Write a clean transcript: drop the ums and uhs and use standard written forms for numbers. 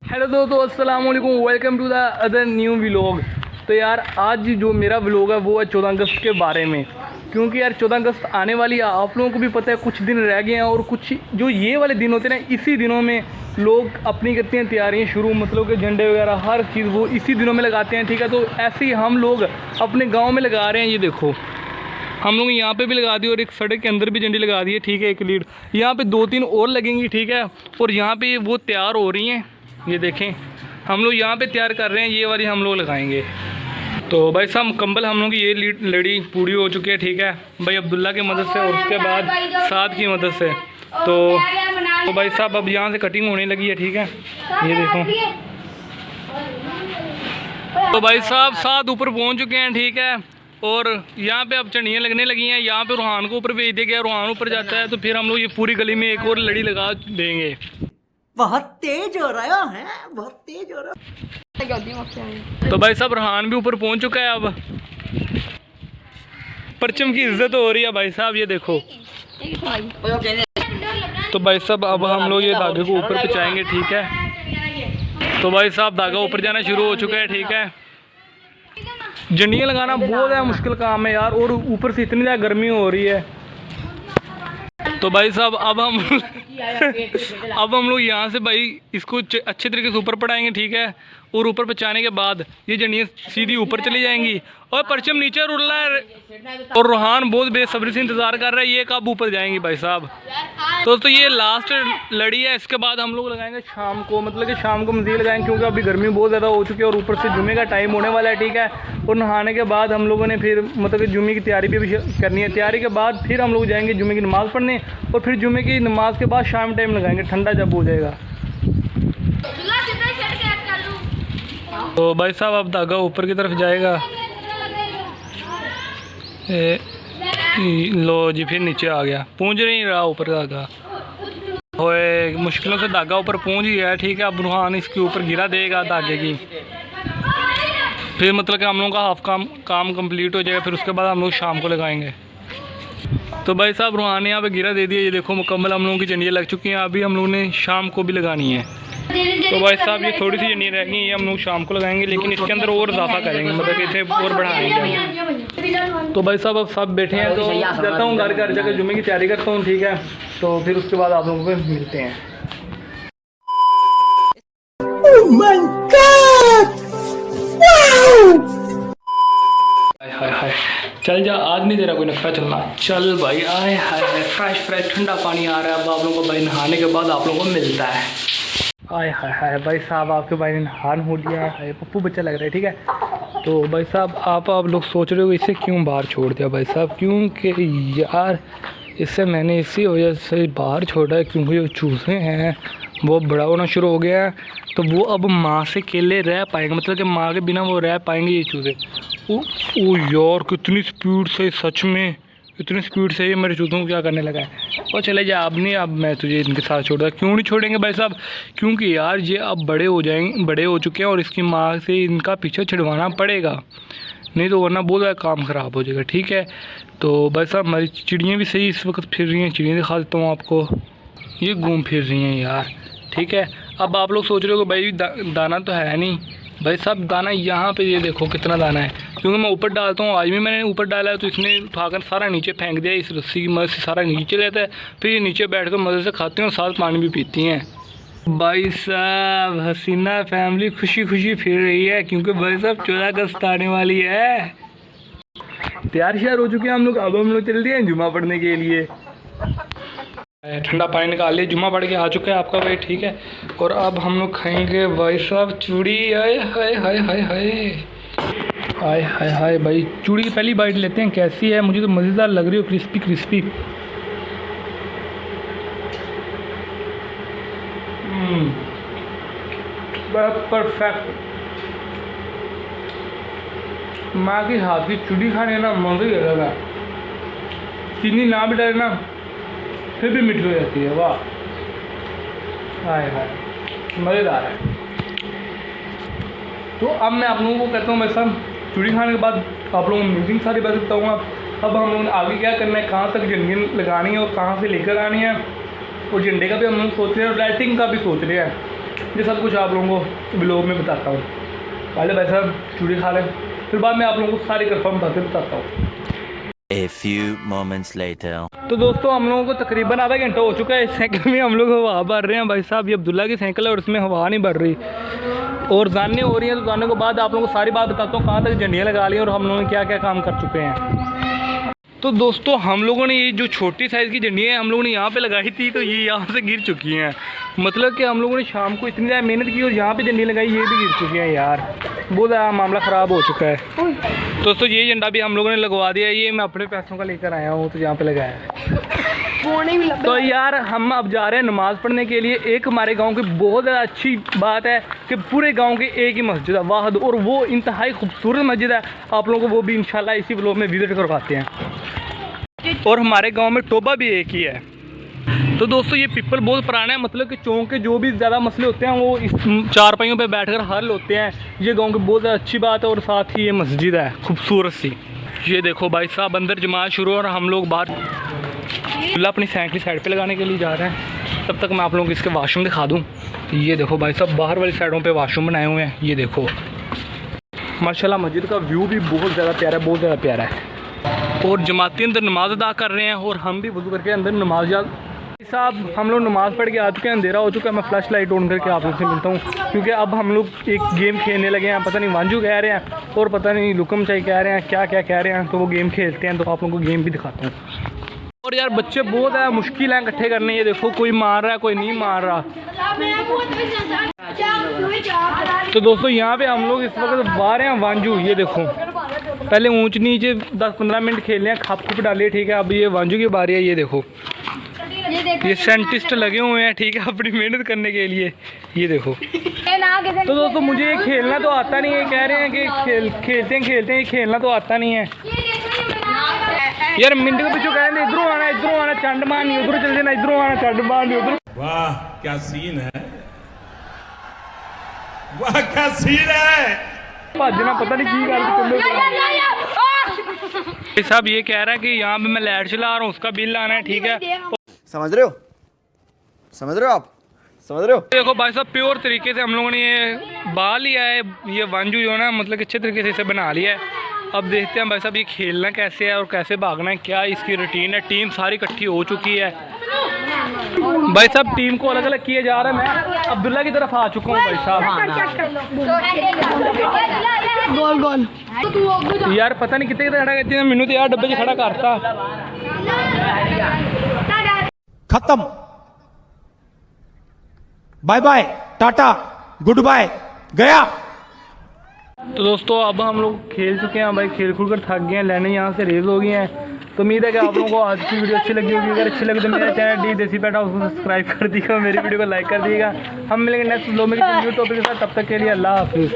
Hello दोस्तों, अस्सलाम वालेकुम। Welcome to the other new vlog. तो यार आज जो मेरा व्लॉग है वो है 14 अगस्त के बारे में, क्योंकि यार 14 अगस्त आने वाली है। आप लोगों को भी पता है कुछ दिन रह गए हैं, और कुछ जो ये वाले दिन होते हैं ना, इसी दिनों में लोग अपनी करते हैं तैयारियाँ शुरू, मतलब कि झंडे वगैरह हर चीज़ वो इसी दिनों में लगाते हैं। ठीक है, तो ऐसे ही हम लोग अपने गाँव में लगा रहे हैं। ये देखो, हम लोग यहाँ पे भी लगा दी और एक सड़क के अंदर भी झंडी लगा दी है। ठीक है, एक लीड यहाँ पे 2-3 और लगेंगी। ठीक है, और यहाँ पे वो तैयार हो रही हैं। ये देखें, हम लोग यहाँ पे तैयार कर रहे हैं, ये वाली हम लोग लगाएंगे। तो भाई साहब कंबल हम लोग की ये लड़ी पूरी हो चुकी है। ठीक है भाई, अब्दुल्ला की मदद से और उसके बाद साद की मदद से। तो भाई साहब अब यहाँ से कटिंग होने लगी है। ठीक है, ये देखो। तो भाई साहब साद ऊपर पहुँच चुके हैं। ठीक है, और यहाँ पे अब चढ़ियाँ लगने लगी हैं। यहाँ पे रूहान को ऊपर भेज दिया गया, रूहान ऊपर जाता है तो फिर हम लोग ये पूरी गली में एक और लड़ी लगा देंगे। बहुत तेज हो रहा है, बहुत तेज हो रहा है। तो भाई साहब रूहान भी ऊपर पहुंच चुका है। अब परचम की इज्जत हो रही है भाई साहब, ये देखो। तो भाई साहब अब हम लोग ये धागे को ऊपर पहुंचाएंगे। ठीक है, तो भाई साहब धागा ऊपर जाना शुरू हो चुका है। ठीक है, झंडियाँ लगाना बहुत ज़्यादा मुश्किल काम है यार, और ऊपर से इतनी ज़्यादा गर्मी हो रही है। तो भाई साहब अब हम लोग यहाँ से भाई इसको अच्छे तरीके से ऊपर पड़ाएंगे। ठीक है, और ऊपर पहुँचाने के बाद ये झंडियाँ सीधी ऊपर चली जाएंगी और परचम नीचे रुल रहा है, और रूहान बहुत बेसब्री से इंतज़ार कर रहा है ये कब ऊपर जाएंगी भाई साहब। तो ये लास्ट लड़ी है, इसके बाद हम लोग लगाएंगे शाम को, मतलब कि शाम को मज़ीद लगाएंगे, क्योंकि अभी गर्मी बहुत ज़्यादा हो चुकी है और ऊपर से जुमे का टाइम होने वाला है। ठीक है, और नहाने के बाद हम लोगों ने फिर मतलब कि जुमे की तैयारी भी करनी है। तैयारी के बाद फिर हम लोग जाएंगे जुमे की नमाज़ पढ़ने, और फिर जुमे की नमाज के बाद शाम टाइम लगाएंगे, ठंडा जब हो जाएगा। तो भाई साहब अब धागा ऊपर की तरफ जाएगा। लो जी, फिर नीचे आ गया, पहुंच नहीं रहा ऊपर धागा। होए मुश्किलों से धागा ऊपर पहुंच ही गया। ठीक है, अब रूहान इसके ऊपर गिरा देगा धागे की, फिर मतलब कि हम लोगों का हाफ काम कंप्लीट हो जाएगा। फिर उसके बाद हम लोग शाम को लगाएंगे। तो भाई साहब रूहान ने यहाँ पे गिरा दे दिया। ये देखो मुकम्मल हम लोगों की झंडियाँ लग चुकी हैं। अभी हम लोगों ने शाम को भी लगानी है। तो भाई साहब ये थोड़ी सी झंडियाँ रह गई, ये हम लोग शाम को लगाएंगे, लेकिन इसके अंदर और इजाफा करेंगे, मतलब कि इसे और बढ़ाएंगे। तो भाई साहब अब सब बैठे हैं, तो जाता हूँ घर जाकर जुमे की तैयारी करता हूँ। ठीक है, तो फिर उसके बाद आप लोगों को मिलते हैं। हाय हाय, चल जा, आज नहीं दे रहा कोई नखरा चलना। चल भाई, आए हाय, फ्रेश ठंडा पानी आ रहा है। अब आप लोगों को भाई नहाने के बाद आप लोगों को मिलता है। आए हाय हाय भाई साहब, आपके भाई ने नहान हो लिया है, पप्पू बच्चा लग रहा है। ठीक है, तो भाई साहब आप लोग सोच रहे हो इसे क्यों बाहर छोड़ दिया भाई साहब, क्योंकि यार इससे मैंने इसी वजह से बाहर छोड़ा है, क्योंकि जो चूज़े हैं वो बड़ा होना शुरू हो गया है, तो वो अब माँ से अकेले रह पाएंगे, मतलब कि माँ के बिना वो रह पाएंगे ये चूज़े। ओ यार कितनी स्पीड से, सच में इतनी स्पीड से ये मेरे चूज़ों को क्या करने लगा है। और चले जा, अब नहीं, अब मैं तुझे इनके साथ छोड़ दूँ। क्यों नहीं छोड़ेंगे भाई साहब, क्योंकि यार ये अब बड़े हो जाएंगे, बड़े हो चुके हैं, और इसकी माँ से इनका पीछे छिड़वाना पड़ेगा, नहीं तो वरना बहुत ज़्यादा काम ख़राब हो जाएगा। ठीक है, तो भाई साहब हमारी चिड़ियाँ भी सही इस वक्त फिर रही हैं। चिड़ियाँ दिखा देता हूँ आपको, ये घूम फिर रही हैं यार। ठीक है, अब आप लोग सोच रहे हो कि भाई दाना तो है नहीं। भाई साहब दाना यहाँ पे ये देखो कितना दाना है, क्योंकि मैं ऊपर डालता हूँ। आज भी मैंने ऊपर डाला है, तो इसने उठाकर सारा नीचे फेंक दिया। इस रस्सी की मदद से सारा नीचे लेता है, फिर ये नीचे बैठ कर मज़े से खाते हैं और साथ पानी भी पीती हैं। भाई साहब हसीना फैमिली खुशी खुशी फिर रही है, क्योंकि भाई साहब 14 अगस्त आने वाली है। तैयार श्यार हो चुके हैं हम लोग। अब हम लोग चलते हैं जुमा पढ़ने के लिए। ठंडा पानी निकाल लिया, जुमा पढ़ के आ चुका है आपका भाई। ठीक है, और अब हम लोग खाएंगे भाई साहब चूड़ी। आए हाय हाय हाय हाय हाय हाय हाय भाई, चूड़ी की पहली बाइट लेते हैं, कैसी है। मुझे तो मज़ेदार लग रही हो, क्रिस्पी क्रिस्पी। परफेक्ट, माँ के हाथ की चूड़ी खाने ना मज़ा ही अलग है। चीनी ना भी डाले ना फिर भी मीठी हो जाती है। वाह, हाय हाय, मज़ेदार है। तो अब मैं आप लोगों को कहता हूँ, मैं सब चूड़ी खाने के बाद आप लोगों को मिलती सारी बात बताऊँगा। अब हम लोगों ने आगे क्या करना है, कहाँ तक झंडियाँ लगानी है और कहाँ से लेकर आनी है, और झंडे का भी हम लोग सोच रहे हैं और लाइटिंग का भी सोच रहे हैं। ये सब कुछ आप लोगों को ब्लॉग में बताता हूँ। पहले भाई साहब चूड़ी खा लें, फिर बाद में आप लोगों को सारी कंफर्म बताता हूँ। A few moments later. तो दोस्तों हम लोगों को तकरीबन आधा घंटा हो चुका है। साइकिल में हम लोग हवा भर रहे हैं भाई साहब। ये अब्दुल्ला की साइकिल है और इसमें हवा नहीं भर रही और जानने हो रही है। तो जानने के बाद आप लोगों को सारी बात बताता हूँ, कहाँ तक झंडियाँ लगा ली और हम लोगों ने क्या क्या काम कर चुके हैं। तो दोस्तों हम लोगों ने ये जो छोटी साइज़ की झंडियाँ हैं हम लोगों ने यहाँ पे लगाई थी, तो ये यहाँ से गिर चुकी हैं। मतलब कि हम लोगों ने शाम को इतनी ज़्यादा मेहनत की और यहाँ पे झंडी लगाई, ये भी गिर चुकी हैं यार। बहुत ज़्यादा मामला ख़राब हो चुका है। दोस्तों ये झंडा भी हम लोगों ने लगवा दिया है। ये मैं अपने पैसों का लेकर आया हूँ, तो यहाँ पे लगाया है। तो यार हम अब जा रहे हैं नमाज़ पढ़ने के लिए। एक हमारे गांव की बहुत ज़्यादा अच्छी बात है कि पूरे गांव की एक ही मस्जिद है वाहिद, और वो इंतहाई खूबसूरत मस्जिद है। आप लोगों को वो भी इंशाल्लाह इसी व्लॉग में विज़िट करवाते हैं। और हमारे गांव में टोबा भी एक ही है। तो दोस्तों ये पीपल बहुत पुराना है, मतलब कि चौक के जो भी ज़्यादा मसले होते हैं वो इस चारपाइयों पे बैठकर हल होते हैं। ये गांव की बहुत ज़्यादा अच्छी बात है। और साथ ही ये मस्जिद है खूबसूरत सी। ये देखो भाई साहब अंदर जमात शुरू है और हम लोग बाहर अपनी साइकिल साइड पे लगाने के लिए जा रहे हैं। तब तक मैं आप लोगों को इसके वाशरूम दिखा दूँ। ये देखो भाई साहब बाहर वाली साइडों पे वाशरूम बनाए हुए हैं। ये देखो माशाल्लाह मस्जिद का व्यू भी बहुत ज़्यादा प्यारा है, बहुत ज़्यादा प्यारा है। और जमाती अंदर नमाज अदा कर रहे हैं और हम भी वज़ू करके अंदर नमाज साहब हम लोग नमाज़ पढ़ के आ चुके हैं। अंधेरा हो चुका है। मैं फ्लैश लाइट ऑन करके आप लोग से मिलता हूँ, क्योंकि अब हम लोग एक गेम खेलने लगे हैं। पता नहीं वांजू कह रहे हैं और पता नहीं लुकम चाई कह रहे हैं, क्या क्या कह रहे हैं। तो वो गेम खेलते हैं, तो आप लोगों को गेम भी दिखाता हूँ। और यार बच्चे बहुत है, मुश्किल है इकट्ठे करने। ये देखो कोई मार रहा है, कोई नहीं मार रहा। तो दोस्तों यहाँ पे हम लोग इस वक्त बाहर हैं वांजू। ये देखो पहले ऊंच नीचे 10-15 मिनट खेलने हैं, खप खुप डालिए, ठीक है। अब ये वांजू की बारी है। ये देखो ये साइंटिस्ट लगे हुए हैं, ठीक है, अपनी मेहनत करने के लिए। ये देखो तो दोस्तों मुझे ये खेलना तो आता नहीं है। कह रहे हैं कि खेलते हैं, खेलना तो आता नहीं है यार। मिनट के पीछे कह रहे हैं इधरों आना चंड मारनी, उधर चल जाना, इधरों आना चंड मारनी, उधर। वाह क्या सीन है, वाह क्या सीन है। भाजना पता नहीं की गल साहब। ये कह रहा है कि यहाँ पे मैं लाइट चला रहा हूँ, उसका बिल आना है, ठीक है। समझ रहे हो आप समझ रहे हो। देखो भाई साहब प्योर तरीके से हम लोगों ने ये बहा लिया है। ये वांजू जो है ना, मतलब कि अच्छे तरीके से इसे बना लिया है। अब देखते हैं भाई साहब ये खेलना कैसे है और कैसे भागना है, क्या इसकी रूटीन है। टीम सारी इकट्ठी हो चुकी है भाई साहब। टीम को अलग अलग किया जा रहा है। मैं अब्दुल्ला की तरफ आ चुका हूँ भाई साहब। गोल यार पता नहीं कितने खड़ा करते हैं। मैनू तो यार डब्बे खड़ा करता। खत्म, बाय बाय, टाटा, गुड बाय, गया। तो दोस्तों अब हम लोग खेल चुके हैं भाई, खेल खुल कर थक गए हैं, लाइनें यहाँ से रेज हो गई हैं। तो उम्मीद है कि आप लोगों को आज की वीडियो अच्छी लगी होगी। अगर अच्छी लगी तो मेरा चैनल डी देसी पेट हाउस को सब्सक्राइब कर दीजिएगा, मेरी वीडियो को लाइक कर दीजिएगा। हम मिलेंगे नेक्स्ट व्लॉग में न्यू टॉपिक के साथ। तब तक के लिए अल्लाह हाफिज़।